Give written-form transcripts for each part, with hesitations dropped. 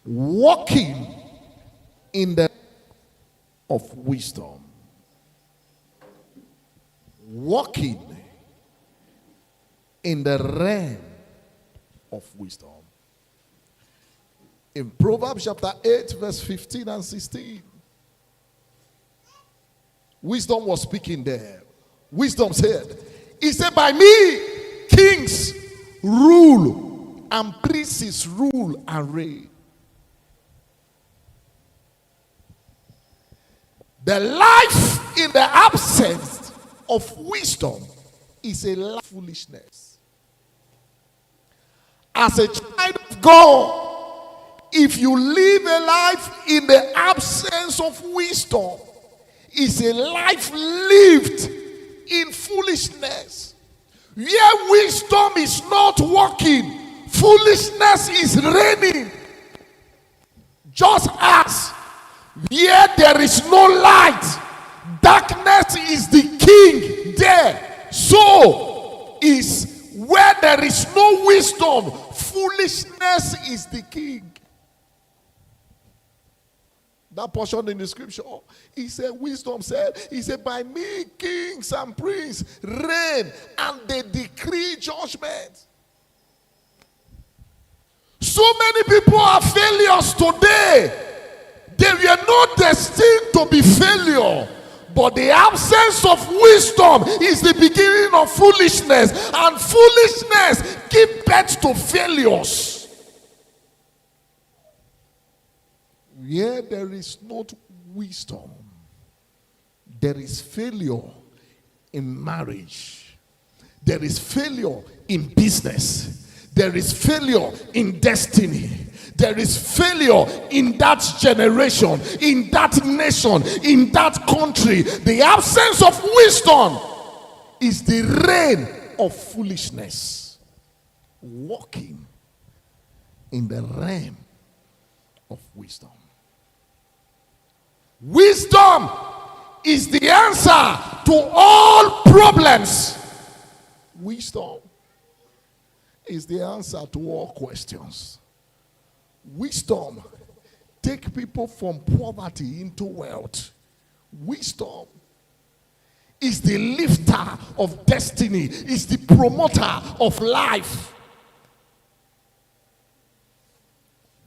Walking in the of wisdom. Walking in the realm of wisdom. In Proverbs chapter 8, verse 15 and 16. Wisdom was speaking there. Wisdom said, he said, by me, kings rule and princes rule and reign. The life in the absence of wisdom is a life of foolishness. As a child of God, if you live a life in the absence of wisdom, it's a life lived in foolishness. Where wisdom is not working, foolishness is reigning. Just as where there is no light, darkness is the king there. So is where there is no wisdom, foolishness is the king. That portion in the scripture, he said, wisdom said, he said, by me kings and princes reign and they decree judgment. So many people are failures today. They were not destined to be failure. But the absence of wisdom is the beginning of foolishness. And foolishness gives birth to failures. Where there is not wisdom, there is failure in marriage. There is failure in business. There is failure in destiny. There is failure in that generation, in that nation, in that country. The absence of wisdom is the reign of foolishness. Walking in the realm of wisdom. Wisdom is the answer to all problems. Wisdom is the answer to all questions. Wisdom take people from poverty into wealth. Wisdom is the lifter of destiny, is the promoter of life.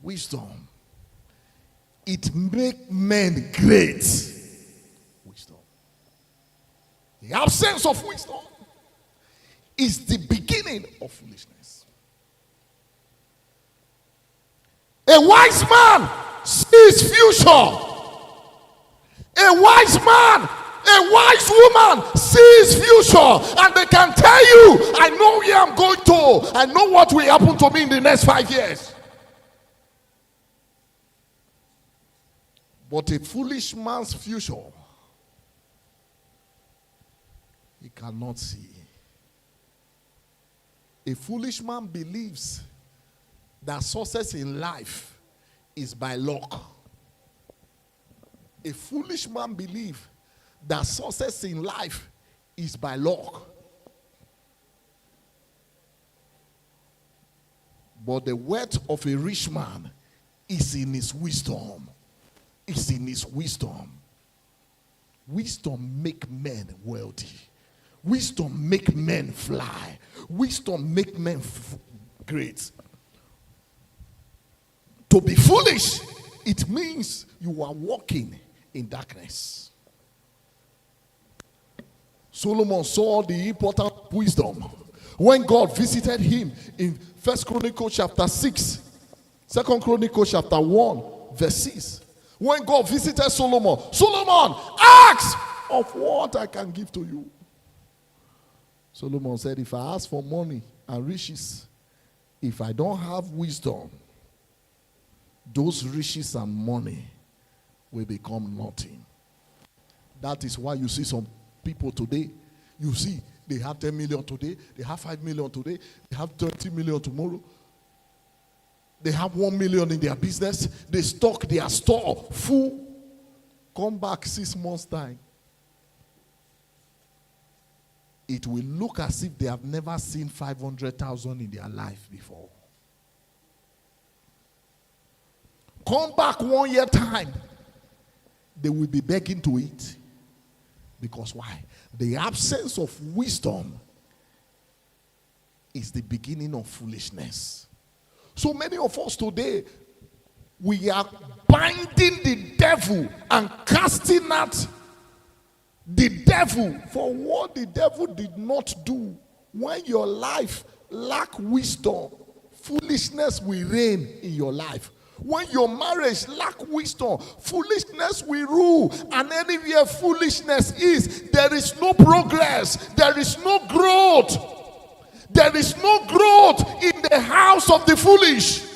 Wisdom, it makes men great. Wisdom. The absence of wisdom is the beginning of foolishness. A wise man sees future. A wise man, a wise woman sees future. And they can tell you, I know where I'm going to. I know what will happen to me in the next 5 years. But a foolish man's future, he cannot see. A foolish man believes that success in life is by luck. A foolish man believes that success in life is by luck. But the wealth of a rich man is in his wisdom. Is in his wisdom. Wisdom make men wealthy. Wisdom make men fly. Wisdom make men great. To be foolish, it means you are walking in darkness. Solomon saw the importance of wisdom when God visited him in 1 Chronicles chapter 6, 2 Chronicles chapter 1, verse 6. When God visited Solomon, Solomon, ask of what I can give to you. Solomon said, if I ask for money and riches, if I don't have wisdom, those riches and money will become nothing. That is why you see some people today, you see they have 10 million today, they have 5 million today, they have 20 million tomorrow. They have 1 million in their business. They stock their store full. Come back 6 months' time. It will look as if they have never seen 500,000 in their life before. Come back 1 year time, they will be begging to eat. Because why? The absence of wisdom is the beginning of foolishness. So many of us today, we are binding the devil and casting out the devil for what the devil did not do. When your life lack wisdom, foolishness will reign in your life. When your marriage lack wisdom, foolishness will rule. And anywhere foolishness is, there is no progress. There is no growth. There is no growth in the house of the foolish.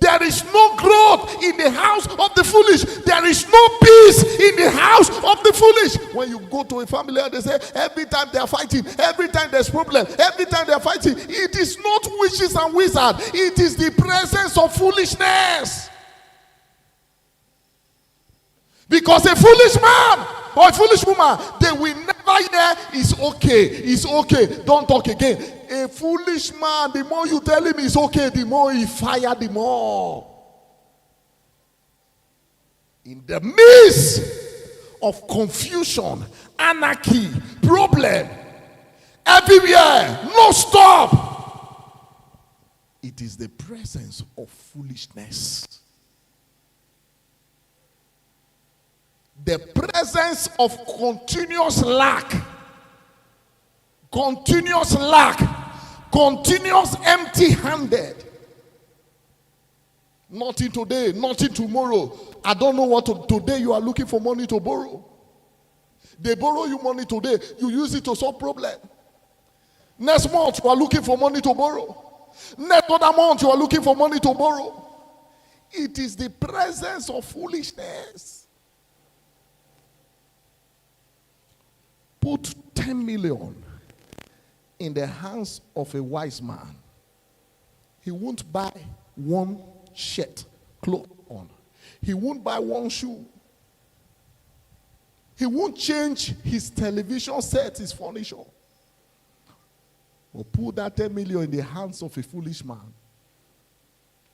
There is no growth in the house of the foolish. There is no peace in the house of the foolish. When you go to a family and they say, every time they are fighting, every time there's problem, every time they are fighting, it is not witches and wizards. It is the presence of foolishness. Because a foolish man or a foolish woman, they will never hear, it's okay, don't talk again. A foolish man, the more you tell him it's okay, the more he fire, the more. In the midst of confusion, anarchy, problem, everywhere, no stop. It is the presence of foolishness. The presence of continuous lack, continuous empty-handed. Nothing today, nothing tomorrow. I don't know what today you are looking for money to borrow. They borrow you money today, you use it to solve problem. Next month you are looking for money to borrow. Next other month you are looking for money to borrow. It is the presence of foolishness. Put 10 million in the hands of a wise man. He won't buy one shirt, cloth on. He won't buy one shoe. He won't change his television set, his furniture. But put that 10 million in the hands of a foolish man.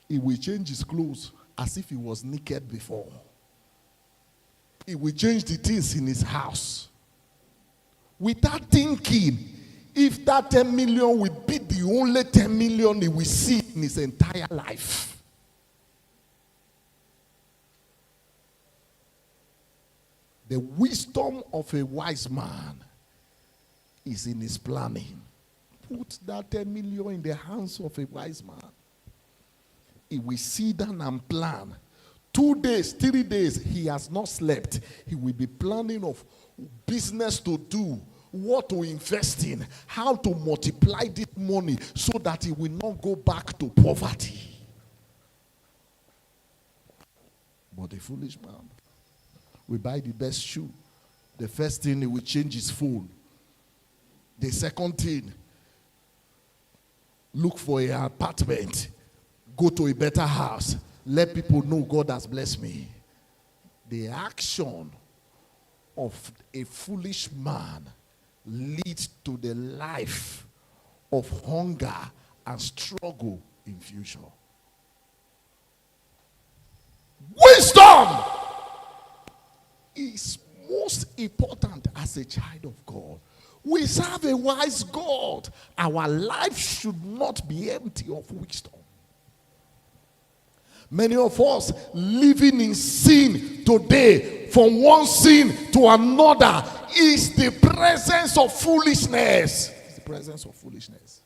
He will change his clothes as if he was naked before. He will change the things in his house without thinking if that 10 million will be the only 10 million he will see in his entire life. The wisdom of a wise man is in his planning. Put that 10 million in the hands of a wise man. He will sit down and plan. 2 days, 3 days, he has not slept. He will be planning of business to do, what to invest in, how to multiply this money so that he will not go back to poverty. But the foolish man will buy the best shoe. The first thing, he will change his phone. The second thing, look for an apartment, go to a better house, let people know God has blessed me. The action of a foolish man leads to the life of hunger and struggle in future. Wisdom is most important as a child of God. We serve a wise God. Our life should not be empty of wisdom. Many of us living in sin today, from one sin to another, is the presence of foolishness. It's the presence of foolishness.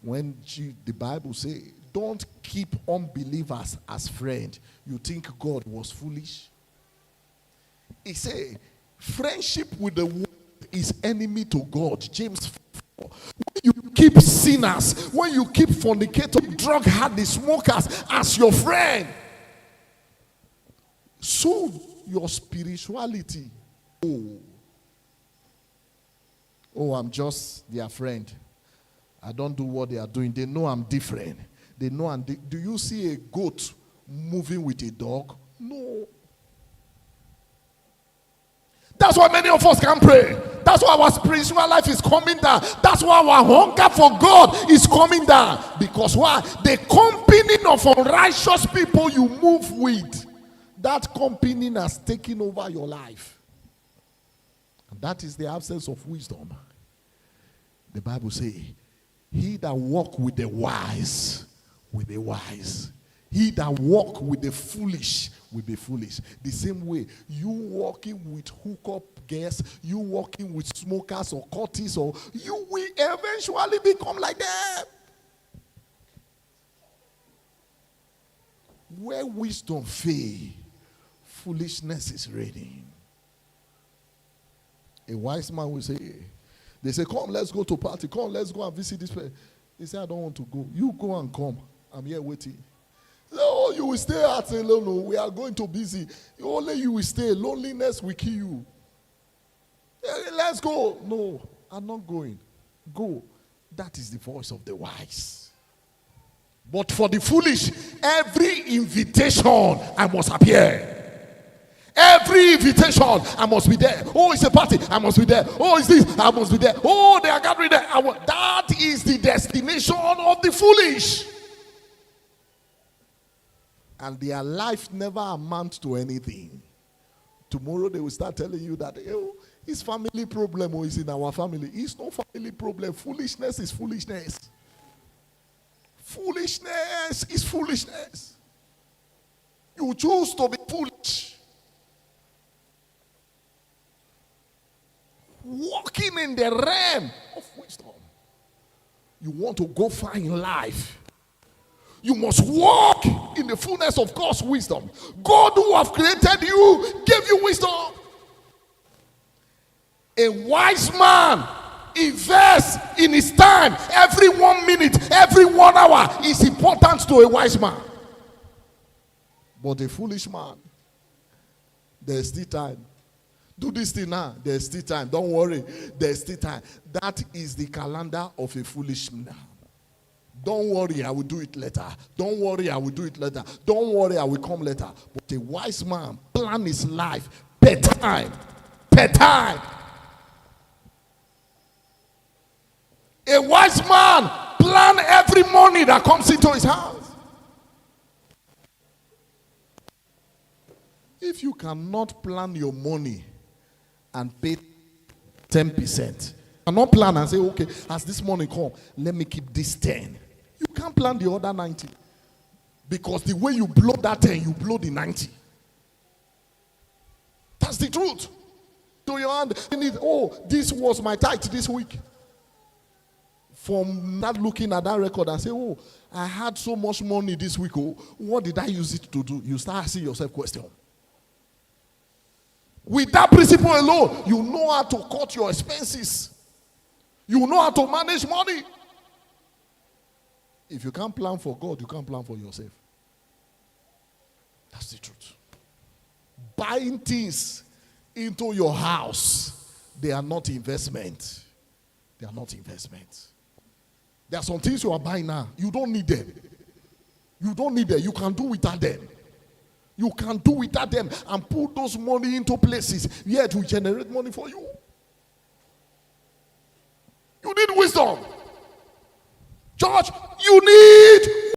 When the Bible says, don't keep unbelievers as friends, you think God was foolish? He said, friendship with the world is enemy to God. James 4. When you keep sinners, when you keep fornicators, drug addicts, smokers as your friend, so your spirituality, I'm just their friend. I don't do what they are doing. They know I'm different. They know do you see a goat moving with a dog? No. That's why many of us can pray. That's why our spiritual life is coming down. That's why our hunger for God is coming down. Because why? The company of unrighteous people you move with, that company has taken over your life. And that is the absence of wisdom. The Bible says, he that walk with the wise will be wise. He that walk with the foolish will be foolish. The same way, you walking with hookup girls, you walking with smokers or cultists, or you will eventually become like them. Where wisdom fails, foolishness is reigning. A wise man will say, they say, come, let's go to party. Come, let's go and visit this place. He said, I don't want to go. You go and come. I'm here waiting. Oh, you will stay at alone. No, we are going to busy. Only you will stay. Loneliness will kill you. Let's go. No, I'm not going. Go. That is the voice of the wise. But for the foolish, every invitation, I must appear. Every invitation, I must be there. Oh, it's a party, I must be there. Oh, it's this, I must be there. Oh, they are gathering there. That is the destination of the foolish. And their life never amounts to anything. Tomorrow they will start telling you that, oh, it's family problem, or it's in our family. It's no family problem. Foolishness is foolishness. Foolishness is foolishness. You choose to be foolish. Walking in the realm of wisdom. You want to go far in life. You must walk in the fullness of God's wisdom. God who have created you gave you wisdom. A wise man invests in his time. Every 1 minute, every 1 hour is important to a wise man. But a foolish man, there's still time. Do this thing now. There's still time. Don't worry. There's still time. That is the calendar of a foolish man. Don't worry, I will do it later. Don't worry, I will do it later. Don't worry, I will come later. But a wise man plan his life per time. Per time. A wise man plan every money that comes into his house. If you cannot plan your money and pay 10%, cannot plan and say, okay, as this money come, let me keep this 10. You can't plan the other 90. Because the way you blow that 10, you blow the 90. That's the truth. To your hand, oh, this was my tithe this week. From not looking at that record and say, oh, I had so much money this week. Oh, what did I use it to do? You start asking yourself question. With that principle alone, you know how to cut your expenses. You know how to manage money. If you can't plan for God, you can't plan for yourself. That's the truth. Buying things into your house, they are not investment. They are not investment. There are some things you are buying now. You don't need them. You don't need them. You can do without them. You can do without them and put those money into places where it will generate money for you. You need wisdom. Church, you need